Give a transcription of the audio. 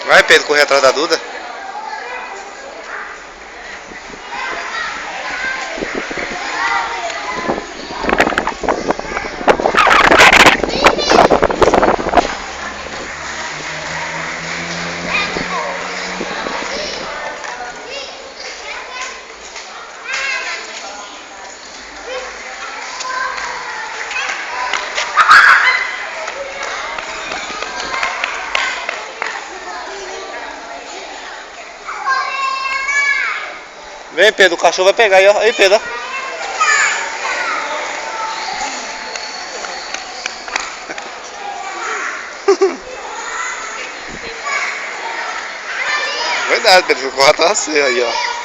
Vai, Pedro, correr atrás da Duda. Vem, Pedro, o cachorro vai pegar aí, ó. Aí, Pedro, ó. Verdade, Pedro, corre atrás de você aí, ó.